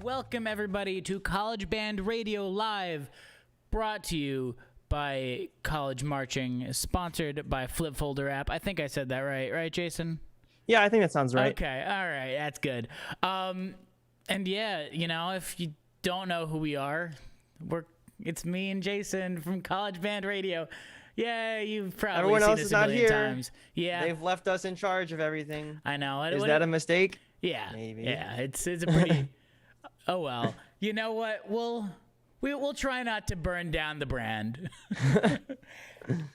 Welcome everybody to College Band Radio Live, brought to you by College Marching, sponsored by Flip Folder app. I think I said that right, Jason? Yeah, I think that sounds right. Okay, all right, that's good. And yeah, you know, if you don't know who we are, it's me and Jason from College Band Radio. Yeah, you've probably Everyone seen else us is a not million here. times. Yeah, They've left us in charge of everything. I know. Is that a mistake? Yeah, Maybe. Yeah, it's a pretty. Oh well, you know what? We'll try not to burn down the brand.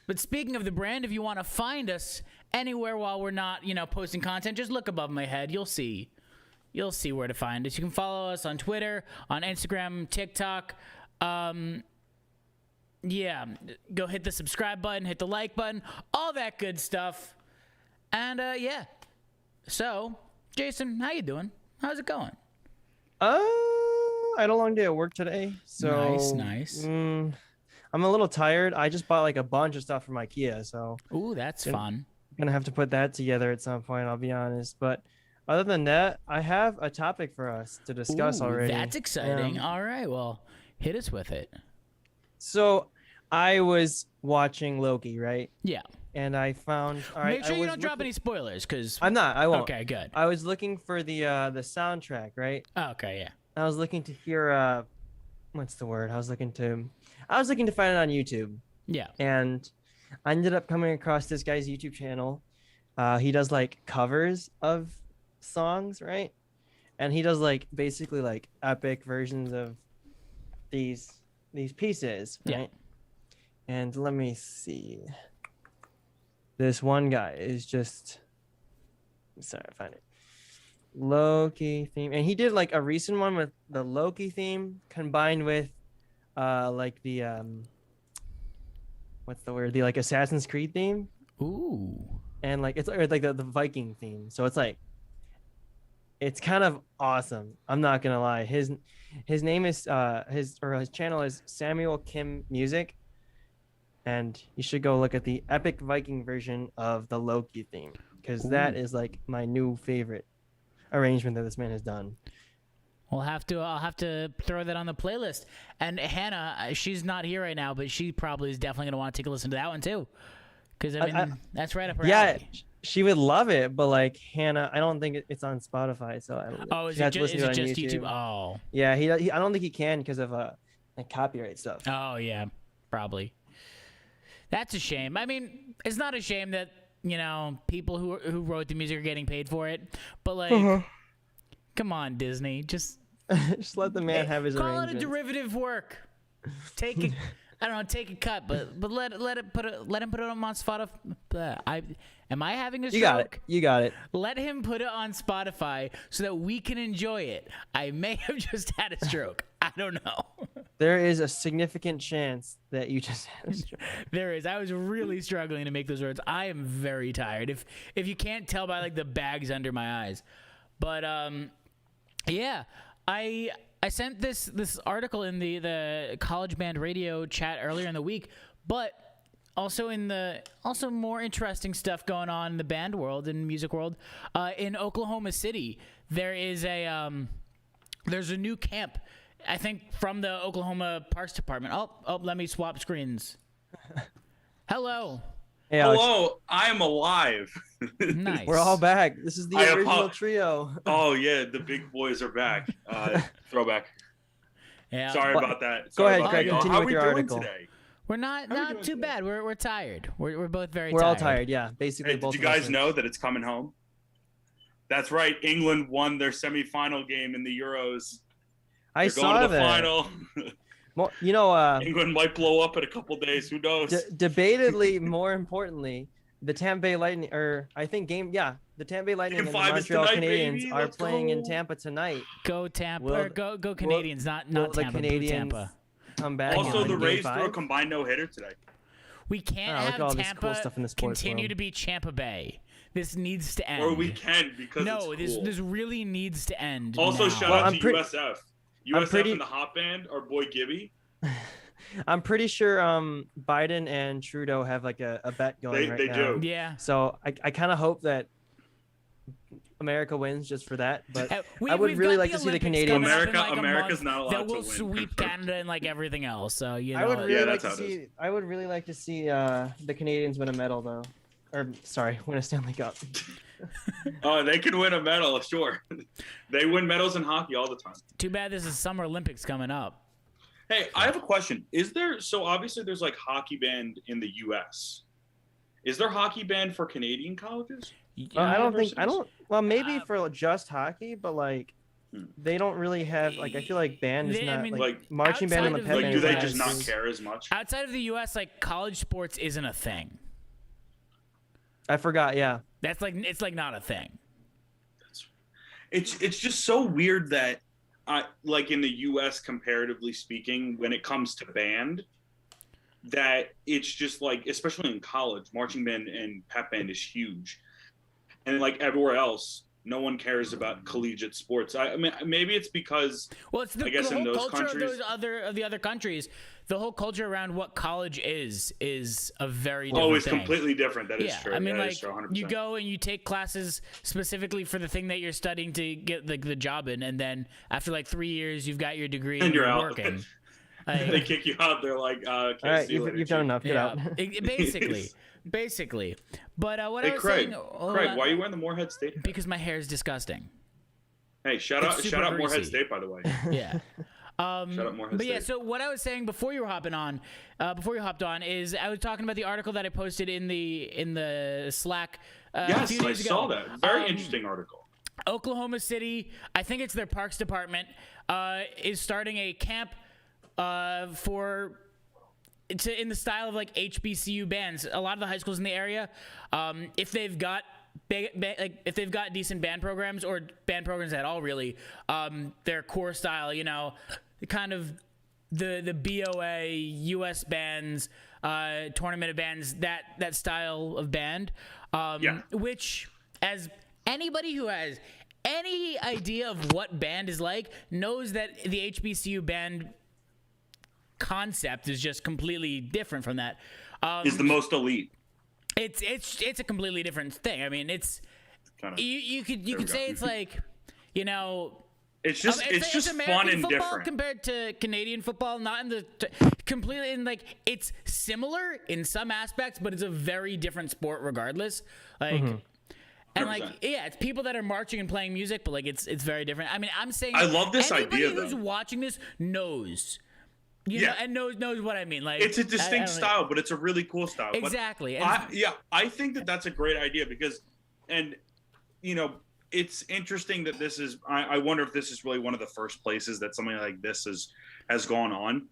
But speaking of the brand, if you want to find us anywhere while we're not, posting content, just look above my head. You'll see where to find us. You can follow us on Twitter, on Instagram, TikTok. Yeah, go hit the subscribe button, hit the like button, all that good stuff. And yeah. So, Jason, how you doing? How's it going? I had a long day at work today, so nice. I'm a little tired. I just bought like a bunch of stuff from IKEA, so Ooh, that's fun. Gonna have to put that together at some point, I'll be honest. But other than that, I have a topic for us to discuss already. That's exciting. All right, well, hit us with it. So I was watching Loki, right? Yeah. And I found. All right, Make sure you don't drop any spoilers, because I'm not. I won't. Okay, good. I was looking for the soundtrack, right? Okay, yeah. I was looking to hear what's the word? I was looking to find it on YouTube. Yeah. And I ended up coming across this guy's YouTube channel. He does like covers of songs, right? And he does like basically like epic versions of these pieces, right? Yeah. And let me see. This one guy is just sorry, I find it. Loki theme, and he did like a recent one with the Loki theme combined with like the what's the word, the like Assassin's Creed theme. Ooh. And like it's like the Viking theme, so it's kind of awesome. I'm not gonna lie. His name is his channel is Samuel Kim Music, and you should go look at the epic Viking version of the Loki theme, because that is like my new favorite arrangement that this man has done. I'll have to throw that on the playlist. And Hannah, she's not here right now, but she probably is definitely gonna want to take a listen to that one too, because I mean that's right up her alley. She would love it, but like Hannah, I don't think it's on Spotify, so I don't. Oh, is it just YouTube? Oh, yeah, he I don't think he can because of like copyright stuff. Oh yeah, probably. That's a shame. I mean, it's not a shame that people who wrote the music are getting paid for it, but like, come on, Disney, just let the man have his call arrangements. it a derivative work. Take it. I don't know, take a cut, but let him put it on Spotify. Am I having a stroke? You got it. Let him put it on Spotify so that we can enjoy it. I may have just had a stroke. I don't know. There is a significant chance that you just had a stroke. There is. I was really struggling to make those words. I am very tired. If you can't tell by like the bags under my eyes, but yeah, I sent this article in the College Band Radio chat earlier in the week, but also more interesting stuff going on in the band world and music world. In Oklahoma City, there's a new camp, I think, from the Oklahoma Parks Department. Oh, let me swap screens. Hello. Hey, hello, I am alive. Nice. We're all back. This is the original trio. Oh yeah, the big boys are back. Throwback. Yeah. Sorry about that. Go ahead, Craig. Continue with your article. Today? We're not too bad. We're tired. We're both very tired. We're all tired. Yeah, basically. Hey, did you guys know that it's coming home? That's right. England won their semifinal game in the Euros. I saw that. Final. Well, England might blow up in a couple days. Who knows? Debatedly, more importantly, the Tampa Bay Lightning, the Tampa Bay Lightning and the Montreal Canadiens are playing in Tampa tonight. Go Tampa, go Canadiens, not will Tampa. The Canadiens Tampa. Come back. Also, the Rays throw a combined no-hitter today. We can't have Tampa continue to be Champa Bay. This needs to end. Or we can, because no, it's cool. this really needs to end. Also, now. shout out to USF. USF and the Hot Band, our boy Gibby. I'm pretty sure Biden and Trudeau have like a bet going right now. They do. Yeah. So I kind of hope that America wins just for that. But We- I would we've really got like to see the Olympics Canadians. coming up in, America- like, a America's month not allowed that will to win. sweep Canada and like everything else. So you know, I would really Yeah, like that's to how it is. see. I would really like to see the Canadians win a medal though, or sorry, win a Stanley Cup. Oh, they can win a medal, sure. They win medals in hockey all the time. too bad this is Summer Olympics coming up. Hey, I have a question. Is there so obviously there's like hockey band in the US. Is there hockey band for Canadian colleges? I don't think. I universities? don't. Well, maybe for just hockey, but like. Hmm. They don't really have like I feel like band is I not mean, like marching band and the outside of pep the band. Like, do is they not just as not big. care as much? Outside of the U.S., like college sports isn't a thing. I forgot. Yeah. That's like it's like not a thing. It's just so weird that like in the US comparatively speaking, when it comes to band, that it's just like, especially in college, marching band and pep band is huge. And like everywhere else, no one cares about collegiate sports. I mean, maybe it's because Well, it's the, I guess the in whole those culture countries- of the other countries. The whole culture around what college is a very different it's thing. completely different. That is Yeah, true. I mean, That like is true, 100%. you go and you take classes specifically for the thing that you're studying to get the job in, and then after like 3 years, you've got your degree And you're out. working. they Like, kick you out. They're like, All right, you've done enough. Get yeah, out. basically. But what Hey, I was Craig. saying, Craig, why are you wearing the Moorhead State hat? because my hair is disgusting. Hey, It's shout super out Moorhead greasy. State, by the way. Yeah. Shout out Moorhead But yeah, State. so what I was saying before you were hopping on, before you hopped on, is I was talking about the article that I posted in the Slack a Yes, few I days ago. saw that. Very interesting article. Oklahoma City, I think it's their Parks Department, is starting a camp in the style of like HBCU bands. A lot of the high schools in the area, if they've got if they've got decent band programs or band programs at all, really, their core style, you know, kind of the BOA US bands, tournament of bands, that style of band, Yeah. which, as anybody who has any idea of what band is like knows that the HBCU band concept is just completely different from that. Is the most elite. It's a completely different thing. I mean, it's Kind of. you could we say go. it's like, you know, It's just American fun and football different. compared to Canadian football. Not in the completely in like it's similar in some aspects, but it's a very different sport regardless. Like. And like 100%. yeah, it's people that are marching and playing music, but like it's very different. I mean, I'm saying I love this anybody idea, who's though. watching this knows, you Yeah. know, and knows what I mean. Like It's a I distinct don't- style, but it's a really cool style. But Exactly. I think that that's a great idea because, and you know, it's interesting that this is. I wonder if this is really one of the first places that something like this has gone on.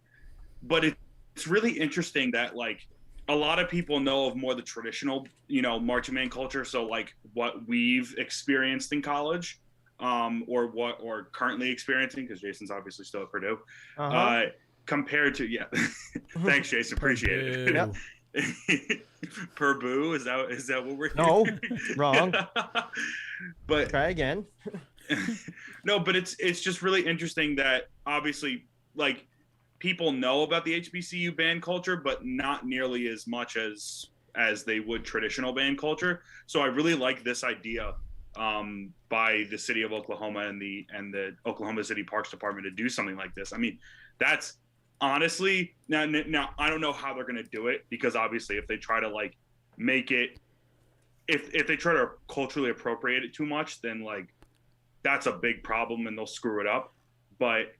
But it's really interesting that like a lot of people know of more the traditional, you know, marching band culture. So like what we've experienced in college, or currently experiencing, because Jason's obviously still at Purdue. Uh-huh. Compared to thanks Jason, appreciate it. Purdue. Purdue, is that what we're No, hearing? wrong. But Try again. no, but it's just really interesting that obviously like people know about the HBCU band culture, but not nearly as much as they would traditional band culture. So I really like this idea by the city of Oklahoma and the Oklahoma City Parks Department to do something like this. I mean, that's honestly now I don't know how they're going to do it, because obviously if they try to like make it, if they try to culturally appropriate it too much, then like that's a big problem and they'll screw it up. But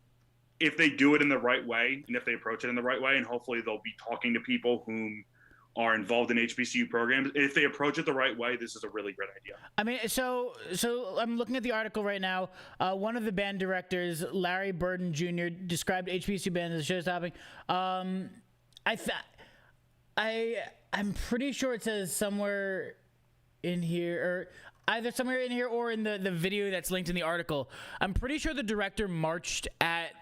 if they do it in the right way, and if they approach it in the right way, and hopefully they'll be talking to people whom are involved in HBCU programs. If they approach it the right way, this is a really great idea. I mean, so I'm looking at the article right now. One of the band directors, Larry Burden Jr., described HBCU band as show-stopping. I'm pretty sure it says somewhere in here, or either somewhere in here or in the video that's linked in the article. I'm pretty sure the director marched at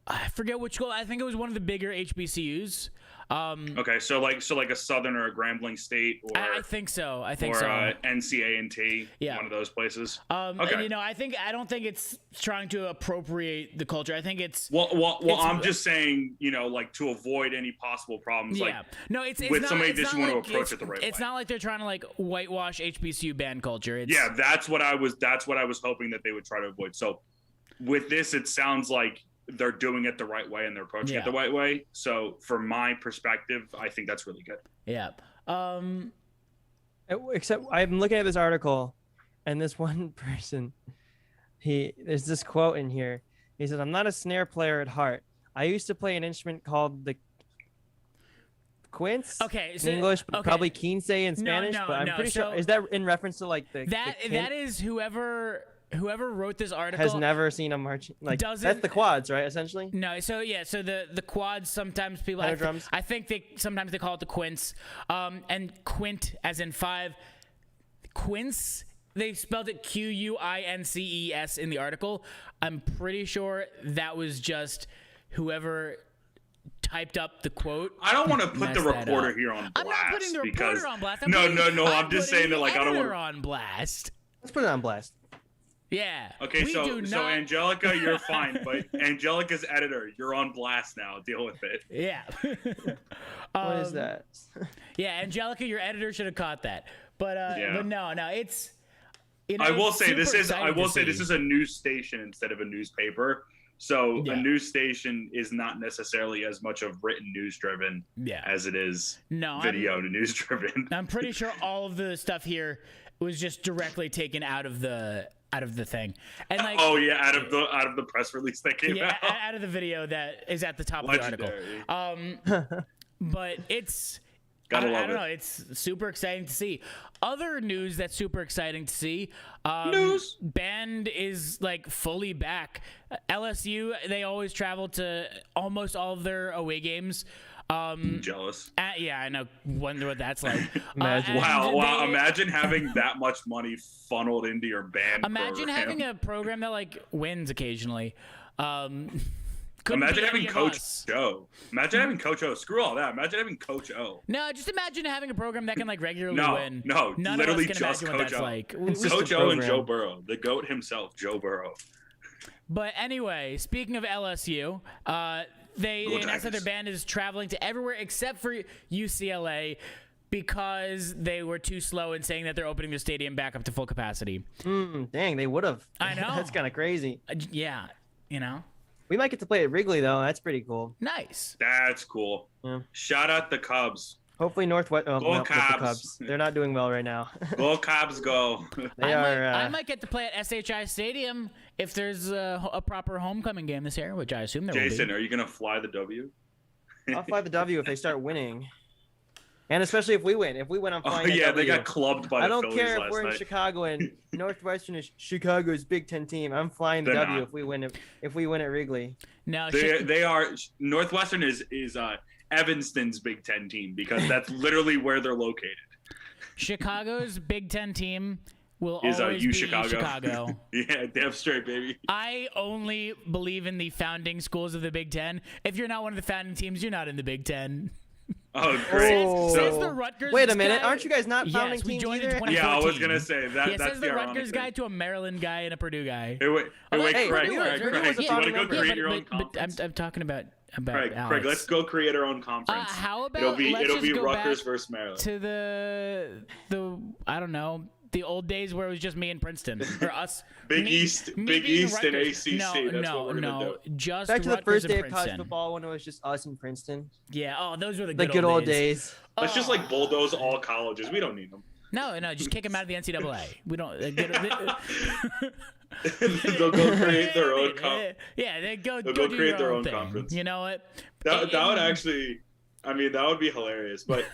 I forget which school. I think it was one of the bigger HBCUs. Okay, so like a Southern or a Grambling State, or I think so. I think or so. NCA&T, Yeah. one of those places. And, you know, I don't think it's trying to appropriate the culture. I think it's Well, I'm just saying, you know, like to avoid any possible problems. Like, no, it's with not, somebody it's that not you want like, to approach it the right way. It's not like they're trying to like whitewash HBCU band culture. It's, yeah, that's what I was hoping that they would try to avoid. So with this, it sounds like they're doing it the right way and they're approaching it the right way. So from my perspective, I think that's really good. Yeah. Except I'm looking at this article, and this one person, there's this quote in here. He says, "I'm not a snare player at heart. I used to play an instrument called the quince. Okay, in so, English, but okay. probably quince in Spanish. no, but I'm no, pretty so sure is that in reference to like the that is whoever wrote this article has never seen a marching like that's the quads, right? Essentially. No, so yeah, so the quads sometimes people I think sometimes they call it the quince, and quint as in 5, quince. They spelled it QUINCES in the article. I'm pretty sure that was just whoever typed up the quote. I don't want to put the reporter here on blast. I'm not putting the reporter on blast. No. I'm just saying that like I don't want on blast. Let's put it on blast. Yeah. Okay, so Angelica, you're fine, but Angelica's editor, you're on blast now. Deal with it. Yeah. What is that? Yeah, Angelica, your editor should have caught that. But no, it's. You know, I will say this is this is a news station instead of a newspaper. So Yeah. a news station is not necessarily as much of written news driven as it is video news driven. I'm pretty sure all of the stuff here was just directly taken out of the thing. And like out of the press release that came out. Out of the video that is at the top Legendary. of the article. But it's I don't know. It's super exciting to see. Other news that's super exciting to see. Band is like fully back. LSU, they always travel to almost all of their away games. Jealous. Yeah, I know. Wonder what that's like. Wow. Imagine having that much money funneled into your band. Imagine having a program that like wins occasionally. Imagine having Coach O. Imagine having Coach O. Screw all that. Imagine having Coach O. No, just imagine having a program that can like regularly win. No, none literally of us can just imagine Coach what O. that's like. Coach O and Joe Burrow, the GOAT himself, Joe Burrow. But anyway, speaking of LSU, they announced that their band is traveling to everywhere except for UCLA because they were too slow in saying that they're opening the stadium back up to full capacity. Dang, they would have. I know. That's kind of crazy. Yeah, you know. We might get to play at Wrigley though. That's pretty cool. Nice. That's cool. Yeah. Shout out the Cubs. Hopefully Northwest. Oh, Go no, Cubs. the Cubs. They're not doing well right now. Go Cubs, go. I might get to play at SHI Stadium if there's a proper homecoming game this year, which I assume there will be. Jason, are you gonna fly the W? I'll fly the W if they start winning. And especially if we win. If we win, I'm flying the W. They got clubbed by the Phillies last night. I don't care if we're in Chicago and Northwestern is Chicago's Big Ten team. I'm flying the W if we win it. If we win at Wrigley. No, they are. Northwestern is Evanston's Big Ten team because that's literally where they're located. Chicago's Big Ten team will always be Chicago. Yeah, damn straight, baby. I only believe in the founding schools of the Big Ten. If you're not one of the founding teams, you're not in the Big Ten. Oh, great. Says the Rutgers Wait a minute. guy, Aren't you guys not founding teams joined either? in 2014. Yeah, I was going to say that. Yeah, that's says the Rutgers guy to a Maryland guy and a Purdue guy. Wait, Craig, do you want to go create your own conference? But I'm talking about Craig, Alex. Craig, let's go create our own conference. How about it'll be go Rutgers back versus Maryland. To the I don't know, the old days where it was just me and Princeton or us. Big East and ACC. No, just back to the Rutgers first and day of Princeton. college football when it was just us and Princeton. Yeah. Oh, those were the good old days. Let's just like bulldoze all colleges. We don't need them. No, just kick them out of the NCAA. We don't. They'll go create their own conference. Yeah, they'll go create their own thing. conference. You know what? That would actually, I mean, that would be hilarious. But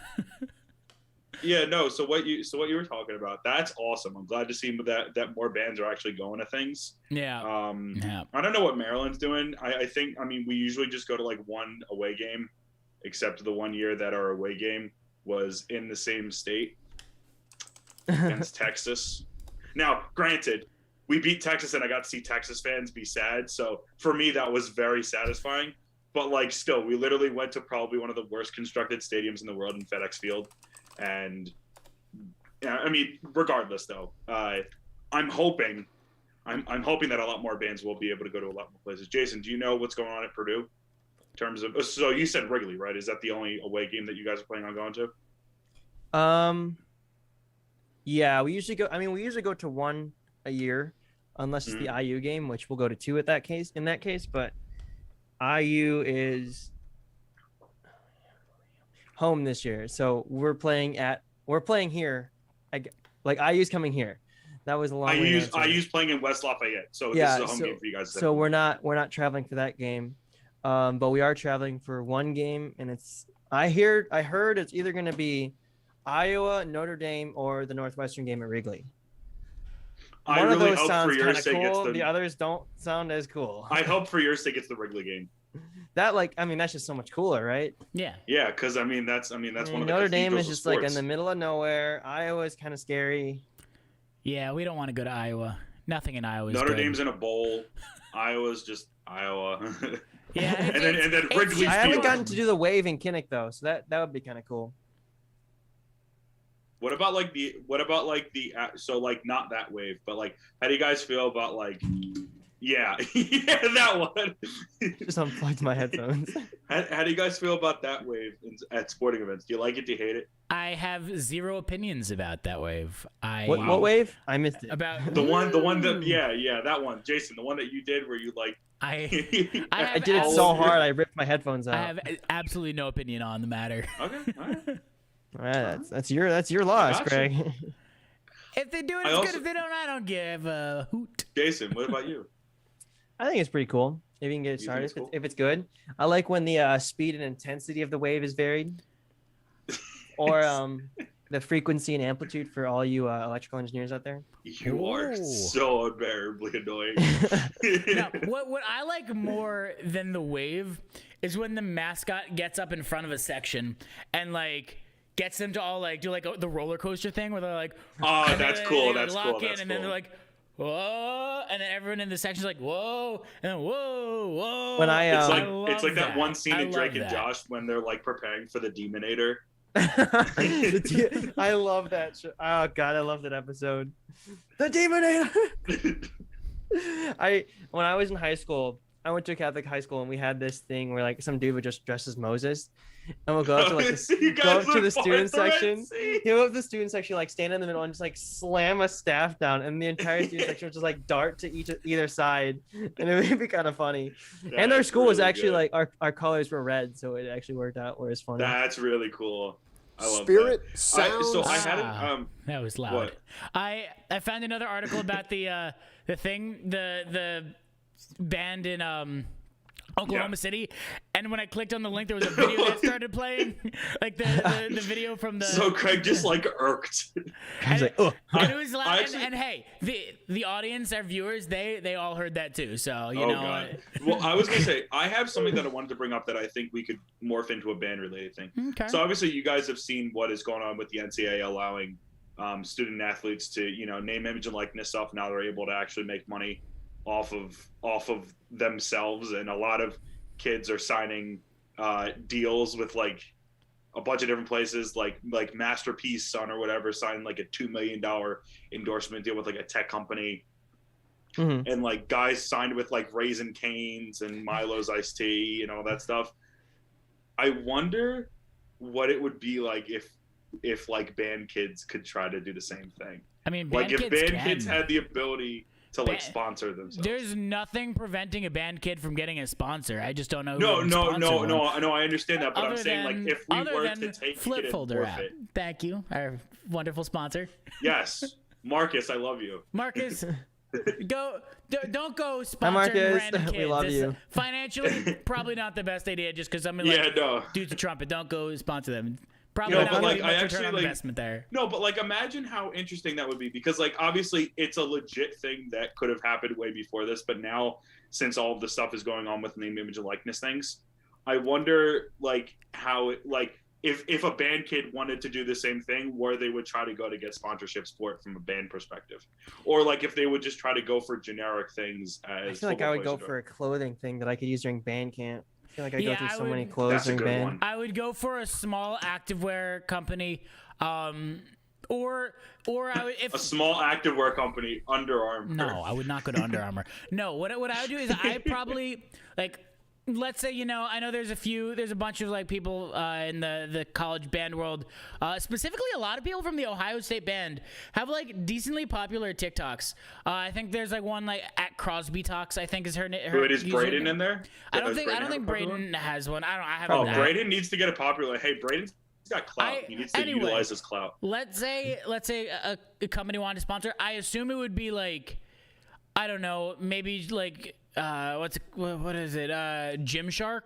yeah, no. So what you were talking about? That's awesome. I'm glad to see that more bands are actually going to things. Yeah. I don't know what Maryland's doing. I think. I mean, we usually just go to like one away game, except the one year that our away game was in the same state against Texas. Now, granted, we beat Texas, and I got to see Texas fans be sad. So for me, that was very satisfying. But like, still, we literally went to probably one of the worst constructed stadiums in the world in FedEx Field, and yeah, I mean, regardless though, I'm hoping that a lot more bands will be able to go to a lot more places. Jason, do you know what's going on at Purdue in terms of? So you said Wrigley, right? Is that the only away game that you guys are planning on going to? Yeah, we usually go. I mean, we usually go to one a year, unless it's the IU game, which we'll go to two in that case. But IU is home this year, so we're playing here. Like IU's coming here. That was a long. IU's playing in West Lafayette, so yeah, this is a home game for you guys. So we're not traveling for that game, but we are traveling for one game, and it's I heard it's either going to be Iowa, Notre Dame, or the Northwestern game at Wrigley. I One really of those hope sounds for your kind of sake cool. it's The others don't sound as cool. I hope for your sake it's the Wrigley game. That that's just so much cooler, right? Yeah. Yeah, because I mean that's one of the Notre Dame is cathedrals of just like in sports. the middle of nowhere. Iowa is kind of scary. Yeah, we don't want to go to Iowa. Nothing in Iowa is Notre good. Dame's in a bowl. Iowa's just Iowa. Yeah, and then Wrigley I haven't Field. gotten to do the wave in Kinnick though, so that would be kind of cool. What about so like not that wave, but like how do you guys feel about like yeah that one? Just unplugged my headphones. How do you guys feel about that wave at sporting events? Do you like it? Do you hate it? I have zero opinions about that wave. What wave? I missed it. About The one that yeah that one, Jason, the one that you did where you like I did it so hard I ripped my headphones out. I have absolutely no opinion on the matter. Okay, all right. All right, that's your loss, Gotcha. Greg. If they do it, it's good. If they don't, I don't give a hoot. Jason, what about you? I think it's pretty cool if you can get it You think started. it's cool? If it's good, I like when the speed and intensity of the wave is varied, or the frequency and amplitude for all you electrical engineers out there. You are Ooh. so unbearably annoying. Now, what I like more than the wave is when the mascot gets up in front of a section and like gets them to all like do like the roller coaster thing where they're like, Oh, and that's then cool. they That's lock cool. in, That's and then cool. they're like, whoa, and then everyone in the section's like, whoa, and then whoa. When I It's like that one scene I in Drake love and that. Josh when they're like preparing for the Demonator. I love that show. Oh god, I love that episode. The Demonator. When I was in high school, I went to a Catholic high school and we had this thing where like some dude would just dress as Moses, and we'll go up to like You go guys up to look the far student at the Red section. Sea. He'll go up to the student section, like stand in the middle and just like slam a staff down, and the entire student section would just like dart to either side, and it would be kind of funny. And our That's school was really actually good. like our colors were red, so it actually worked out where it's funny. That's really cool. I love Spirit that. sounds. So I had Ah. it. That was loud. What? I found another article about the band in Oklahoma Yeah. City, and when I clicked on the link, there was a video that started playing, like the video from the. So Craig just like irked. I was like, oh, and it was loud. I actually- and hey, the audience, our viewers, they all heard that too. So you Oh know. god. Well, I was gonna say I have something that I wanted to bring up that I think we could morph into a band related thing. Okay. So obviously you guys have seen what is going on with the NCAA allowing student athletes to name, image, and likeness stuff. Now they're able to actually make money off of themselves, and a lot of kids are signing deals with like a bunch of different places, like Masterpiece Son or whatever signed like a $2 million endorsement deal with like a tech company. Mhm. And like guys signed with like Raisin Canes and Milo's Iced Tea and all that stuff. I wonder what it would be like if like band kids could try to do the same thing. I mean, Like band if kids band kids can. had the ability to like Ba- sponsor themselves. There's nothing preventing a band kid from getting a sponsor. I just don't know. No, who would no, sponsor no, one. no, no. I understand that, but I'm Other saying than- like if we other were than to take Flip it and Folder morph app. it. Thank you, our wonderful sponsor, Yes, Marcus, I love you. Marcus. Don't go sponsoring Marcus. random kids. We love This- you. Financially, probably not the best idea. Just because I'm like, Yeah, no. dude's a trumpet. Don't go sponsor them. Probably No, not but, gonna like, be I much actually, return on like- investment there. No, but like imagine how interesting that would be, because like obviously it's a legit thing that could have happened way before this, but now since all of the stuff is going on with name, image, and likeness things, I wonder like how it like if a band kid wanted to do the same thing, where they would try to go to get sponsorships for it from a band perspective, or like if they would just try to go for generic things. As I feel like I would go for a clothing thing that I could use during band camp. I feel like I go through so many clothes That's a during good band. one. I would go for a small activewear company, or I would, if A small activewear company, Under Armour. no, I would not go to Under Armour. No, what I would do is I probably like. Let's say, I know there's a bunch of like people in the college band world, specifically a lot of people from the Ohio State band have like decently popular TikToks. I think there's like one like at Crosby Talks, I think is her. Wait, is Braden in there? I don't think Braden has one. I haven't. Oh, Braden needs to get a popular. Hey, Braden's got clout. He needs to utilize his clout. Let's say a company wanted to sponsor. I assume it would be like, I don't know, maybe like. What is it? Gymshark,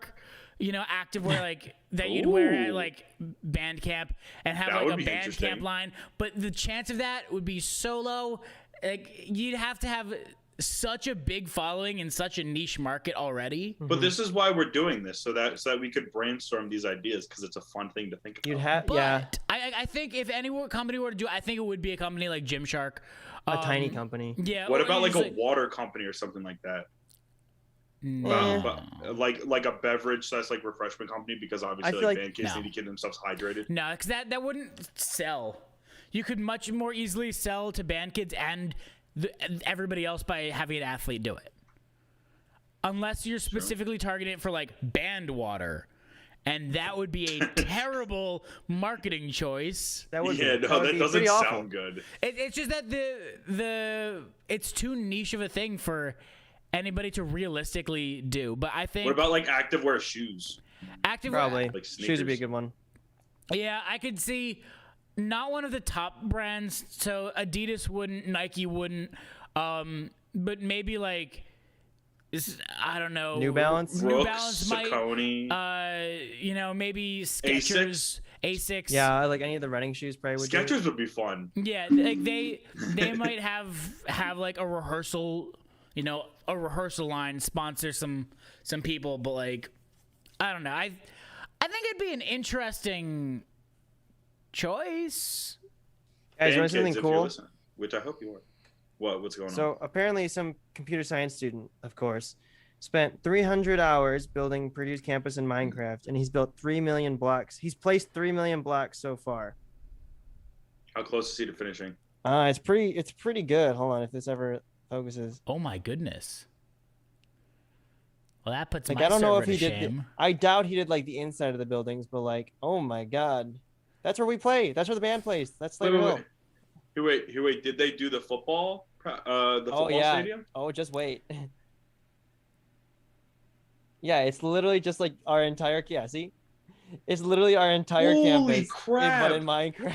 activewear like that you'd wear at like band camp and have That like would a be band camp line. But the chance of that would be so low. Like you'd have to have such a big following in such a niche market already. But this is why we're doing this, so that we could brainstorm these ideas, because it's a fun thing to think about. I think if any company were to do it, I think it would be a company like Gymshark. A tiny company. Yeah. What about like a water company or something like that? Like a beverage that's like refreshment company, because obviously like band kids need to keep themselves hydrated. No, because that wouldn't sell. You could much more easily sell to band kids and everybody else by having an athlete do it. Unless you're specifically targeting it for like band water. And that would be a terrible marketing choice. That doesn't sound good. It's just that it's too niche of a thing for anybody to realistically do. But I think. What about like activewear shoes? Probably. Like shoes would be a good one. Yeah, I could see not one of the top brands. So Adidas wouldn't, Nike wouldn't, but maybe like. I don't know. New Balance? New Balance might. Saucony. Maybe Skechers, Asics. Yeah, like any of the running shoes probably would. Skechers would be fun. Yeah, like they might have like a rehearsal, a rehearsal line sponsor some people, but like I don't know. I think it'd be an interesting choice. Guys, you want something cool? Which I hope you are. What's going on? So apparently some computer science student, of course, spent 300 hours building Purdue's campus in Minecraft, and he's built 3 million blocks. He's placed 3 million blocks so far. How close is he to finishing? It's pretty good. Hold on, if this ever focuses. Oh my goodness. Well, that puts like my I don't know if server he to did. shame. I doubt he did like the inside of the buildings, but like, oh my god, that's where we play. That's where the band plays. That's Slater Hill. Wait. Did they do the football? Stadium? Oh, just wait. Yeah, it's literally just like our entire see? It's literally our entire campus. Crap. But in Minecraft.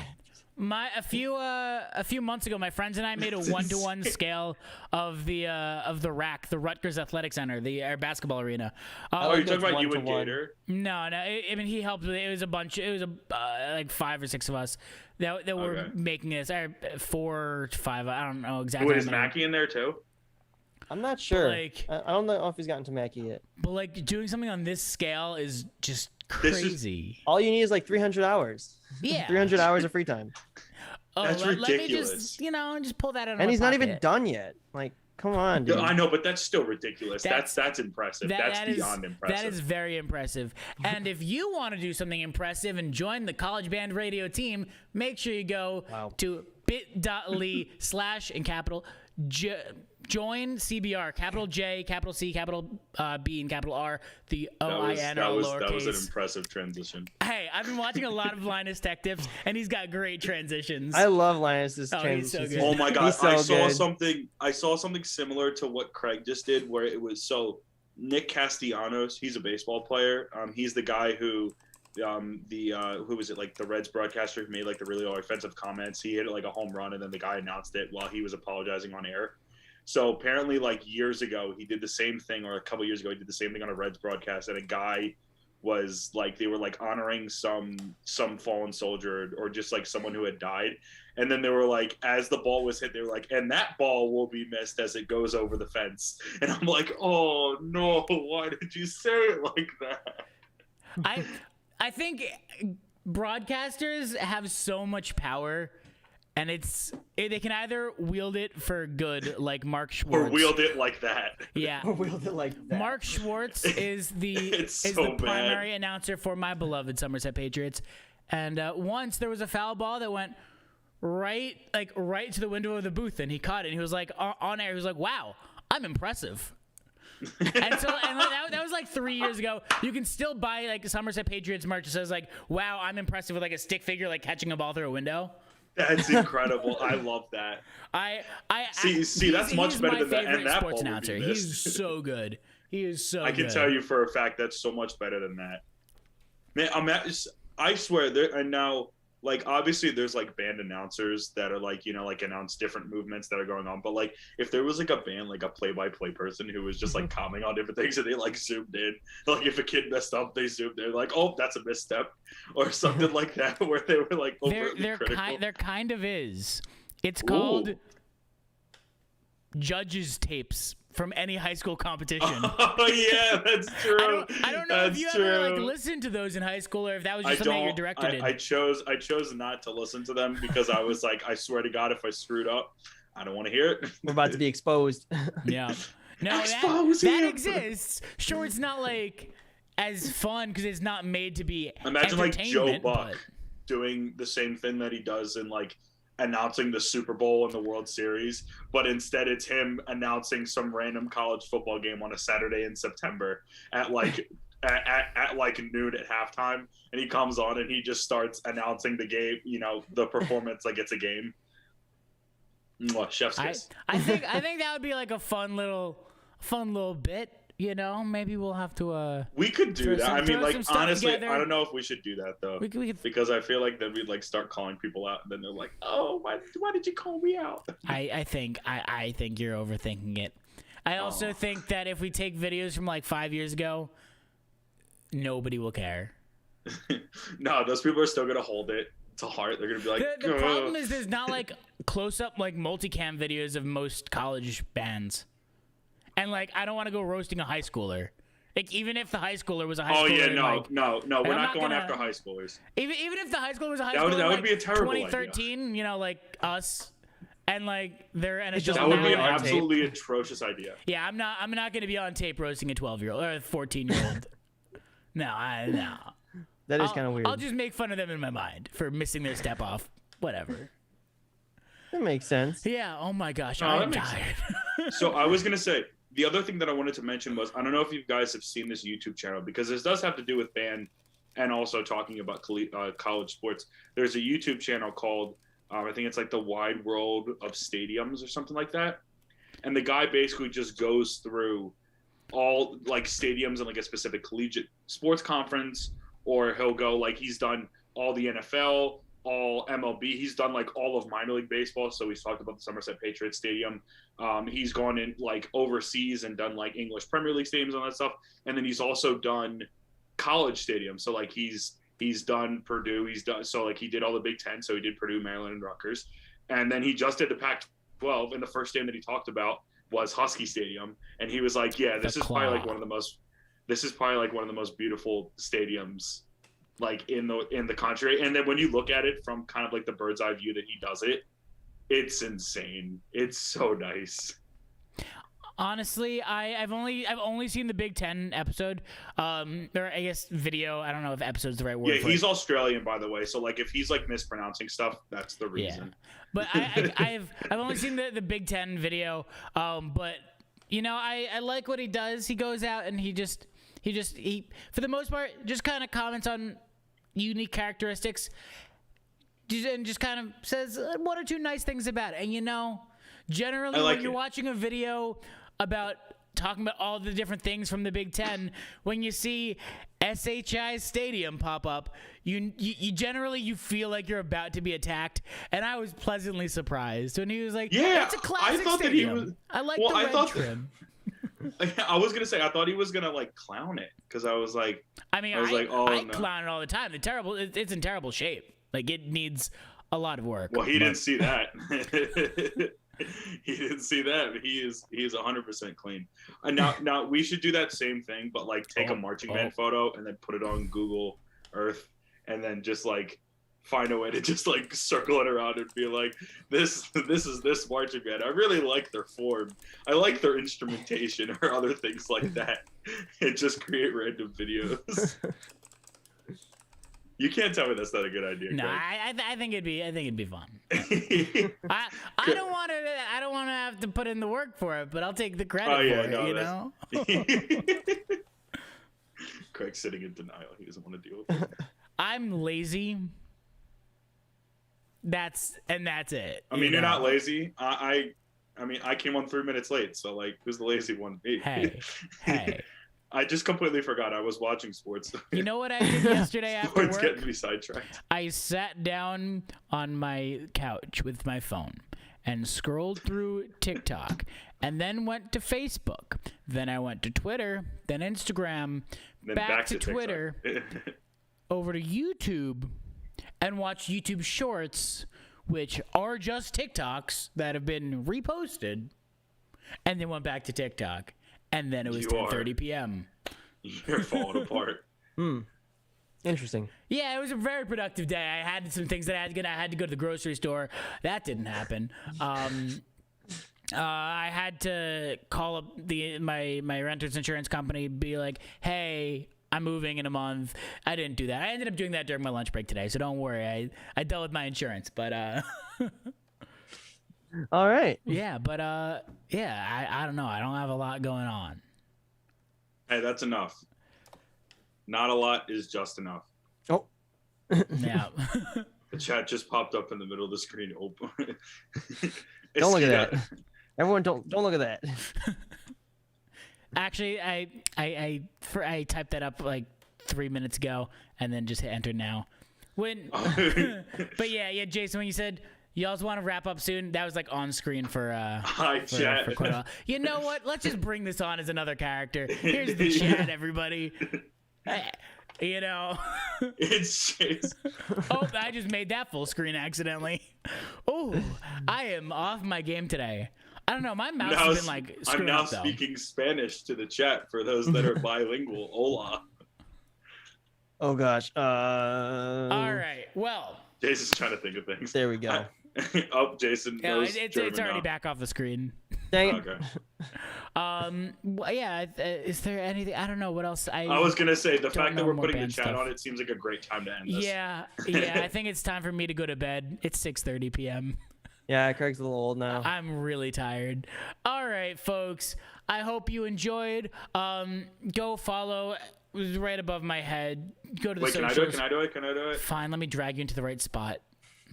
A few months ago, my friends and I made a 1-to-1 scale of the RAC, the Rutgers Athletic Center, the basketball arena. You're talking about you and Gator? No. I mean, he helped with it. It was a bunch. It was like 5 or 6 of us that were making this. 4 to 5. I don't know exactly. Wait, is Mackie in there too? I'm not sure. Like, I don't know if he's gotten to Mackie yet. But like doing something on this scale is just crazy. All you need is like 300 hours. Yeah. 300 hours of free time. That's ridiculous. Let me just pull that out. And he's not even done yet. Like, come on, dude. I know, but that's still ridiculous. That's impressive. That's beyond impressive. That is very impressive. And if you want to do something impressive and join the College Band Radio team, make sure you go to bit.ly/ in capital join CBR, capital J, capital C, capital B, and capital R, the OIN lowercase. That was an impressive transition. Hey, I've been watching a lot of Linus Tech Tips, and he's got great transitions. I love Linus's transitions. He's so good. Oh my god, so I saw something similar to what Craig just did, where it was Nick Castellanos. He's a baseball player. He's the guy who. Who was it, like the Reds broadcaster who made like the really offensive comments. He hit like a home run, and then the guy announced it while he was apologizing on air. So apparently, like years ago, he did the same thing, or a couple years ago, he did the same thing on a Reds broadcast, and a guy was like, they were like honoring some fallen soldier or just like someone who had died, and then they were like, as the ball was hit, they were like, and that ball will be missed as it goes over the fence. And I'm like, oh no, why did you say it like that? I think broadcasters have so much power, and they can either wield it for good, like Mark Schwartz, Or wield it like that. Yeah, Or wield it like that. Mark Schwartz is the primary announcer for my beloved Somerset Patriots, and once there was a foul ball that went right to the window of the booth, and he caught it. And he was like on air. He was like, "Wow, I'm impressive." and that was like 3 years ago. You can still buy like Somerset Patriots merch that says like, "Wow, I'm impressive," with like a stick figure like catching a ball through a window. That's incredible. I love that. I see. That's much better than that. And that sports announcer. He's so good. He is so. I can tell you for a fact that's so much better than that. Man, I swear there. And now, like, obviously, there's like band announcers that are like, like announce different movements that are going on. But like, if there was like a band, like a play-by-play person who was just like commenting on different things, and they like zoomed in, like if a kid messed up, they zoomed in, like, oh, that's a misstep, or something like that, where they were like overtly critical. There kind of is. It's called judges tapes from any high school competition. Oh yeah, that's true. I don't know if you ever like listened to those in high school, or if that was just something you're directed in. I chose not to listen to them because I was like, I swear to God, if I screwed up, I don't want to hear it. We're about to be exposed. Yeah. No, that exists. Sure, it's not like as fun because it's not made to be. Imagine like Joe Buck doing the same thing that he does in like announcing the Super Bowl and the World Series, but instead it's him announcing some random college football game on a Saturday in September at like at like noon at halftime, and he comes on and he just starts announcing the game, the performance like it's a game. Chef's kiss. I think that would be like a fun little bit. Maybe we'll have to. We could do that. I mean, like, honestly, together. I don't know if we should do that though, because I feel like then we'd like start calling people out, and then they're like, "Oh, why did you call me out?" I think you're overthinking it. I also think that if we take videos from like 5 years ago, nobody will care. No, those people are still gonna hold it to heart. They're gonna be like, the problem is there's not like close up like multicam videos of most college bands. And, like, I don't want to go roasting a high schooler. Like, even if the high schooler was a high schooler. Oh, yeah, no. We're not going after high schoolers. Even if the high schooler was a high schooler, that would be a terrible 2013, idea. Like us, and, like, they're an adult. That would be an absolutely atrocious idea. Yeah, I'm not going to be on tape roasting a 12-year-old or a 14-year-old. No. That is kind of weird. I'll just make fun of them in my mind for missing their step off. Whatever. That makes sense. Yeah, oh my gosh, I'm tired. So I was going to say, the other thing that I wanted to mention was, I don't know if you guys have seen this YouTube channel, because this does have to do with band and also talking about college sports. There's a YouTube channel called, I think it's like The Wide World of Stadiums or something like that. And the guy basically just goes through all like stadiums and like a specific collegiate sports conference, or he'll go like, he's done all the NFL, all MLB. He's done like all of minor league baseball. So he's talked about the Somerset Patriots Stadium. He's gone in like overseas and done like English Premier League stadiums and all that stuff. And then he's also done college stadiums. So like he's done Purdue. So like he did all the Big Ten. So he did Purdue, Maryland, and Rutgers. And then he just did the Pac-12. And the first game that he talked about was Husky Stadium. And he was like, yeah, this is probably like one of the most beautiful stadiums like in the country. And then when you look at it from kind of like the bird's eye view that he does it, it's insane. It's so nice. Honestly, I've only seen the Big Ten episode, or I guess video. I don't know if episode's the right word. Yeah, he's Australian, by the way. So like, if he's like mispronouncing stuff, that's the reason. Yeah. But I've only seen the Big Ten video. But I like what he does. He goes out and he for the most part just kind of comments on unique characteristics, and just kind of says one or two nice things about it. And generally when you're watching a video about talking about all the different things from the Big Ten, when you see SHI Stadium pop up, you generally feel like you're about to be attacked. And I was pleasantly surprised when he was like, "Yeah, it's a classic stadium." I like the red trim. I was gonna say, I thought he was gonna like clown it, because I was like, I clown it all the time. It's in terrible shape. Like, it needs a lot of work. Well, he didn't see that. He didn't see that. But he is 100% clean. And now we should do that same thing, but like take a marching band photo and then put it on Google Earth, and then just like find a way to just like circle it around and be like, this is this marching band. I really like their form. I like their instrumentation or other things like that. And just create random videos. You can't tell me that's not a good idea. No, Craig. I think it'd be fun. I don't want to have to put in the work for it, but I'll take the credit for it. You know. Craig's sitting in denial. He doesn't want to deal with it. I'm lazy. That's it. I mean, you're not lazy. I mean, I came on 3 minutes late, so like, who's the lazy one? Me. Hey. I just completely forgot I was watching sports. You know what I did yesterday after Sports work? getting me sidetracked. I sat down on my couch with my phone and scrolled through TikTok, and then went to Facebook. Then I went to Twitter, then Instagram, Then back to TikTok. Twitter, over to YouTube, and watched YouTube Shorts, which are just TikToks that have been reposted, and then went back to TikTok. And then it was 10:30 p.m. You're falling apart. Interesting. Yeah, it was a very productive day. I had some things that I had to go to the grocery store. That didn't happen. I had to call up my renter's insurance company, be like, "Hey, I'm moving in a month." I didn't do that. I ended up doing that during my lunch break today, so don't worry. I dealt with my insurance, but All right. yeah, but yeah, I don't know. I don't have a lot going on. Hey, that's enough. Not a lot is just enough. Oh. Yeah. The chat just popped up in the middle of the screen. Open. Don't look at that. Everyone, don't look at that. Actually, I typed that up like 3 minutes ago and then just hit enter now. But yeah, Jason, when you said you also want to wrap up soon, that was like on screen for chat. for quite a while. You know what? Let's just bring this on as another character. Here's the chat, everybody. You know. It's Oh, I just made that full screen accidentally. Oh, I am off my game today. I don't know. My mouse has been like screwing I'm now up, though. speaking Spanish to the chat for those that are bilingual. Hola. Oh gosh. All right. Well. Jason's trying to think of things. There we go. Oh, Jason Yeah, knows it's German already now. back off the screen. Dang it. Okay. Yeah. Is there anything? I don't know what else. I was gonna say the fact that know we're more putting the band chat stuff. on it seems like a great time to end this. Yeah. I think it's time for me to go to bed. It's 6:30 p.m. Yeah, Craig's a little old now. I'm really tired. All right, folks. I hope you enjoyed. Go follow. It was right above my head. Go to the Wait, can I socials. do it? Can I do it? Fine. Let me drag you into the right spot.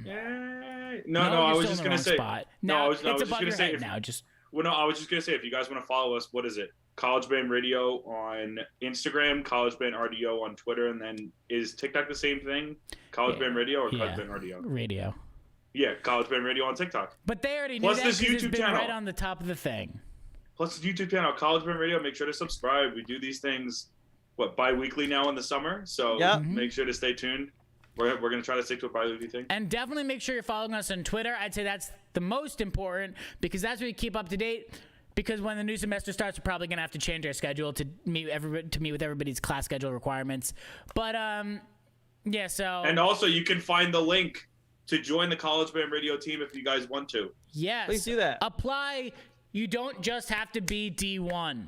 Yay. No, you're I was still just in the gonna wrong say. spot. No, Now, I was it's just above gonna your say. head now. Just. Well, no, I was just gonna say if you guys want to follow us, what is it? College Band Radio on Instagram, College Band RDO on Twitter, and then is TikTok the same thing? College Band Radio or College Band RDO? Radio. Yeah, College Band Radio on TikTok. But they already knew Plus that this 'cause it's YouTube been channel. right on the top of the thing. Plus the YouTube channel, College Band Radio. Make sure to subscribe. We do these things, bi-weekly now in the summer. So Yep. make sure to stay tuned. We're gonna try to stick to a bi-weekly thing. And definitely make sure you're following us on Twitter. I'd say that's the most important because that's where we keep up to date. Because when the new semester starts, we're probably gonna have to change our schedule to meet with everybody's class schedule requirements. But yeah. So. And also, you can find the link to join the College Band Radio team if you guys want to. Yes. Please do that. Apply. You don't just have to be D1.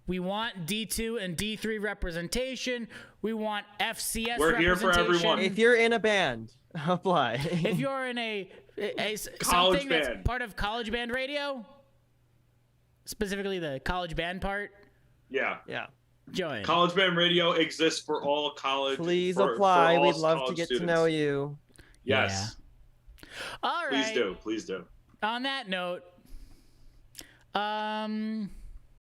We want D2 and D3 representation. We want FCS We're here for representation. everyone. If you're in a band, apply. If you're in a College something that's band. part of College Band Radio, specifically the college band part, Yeah. Yeah. join. College Band Radio exists for all college. Please for apply. all We'd love to college get students. to know you. Yes. All right. Please do. On that note,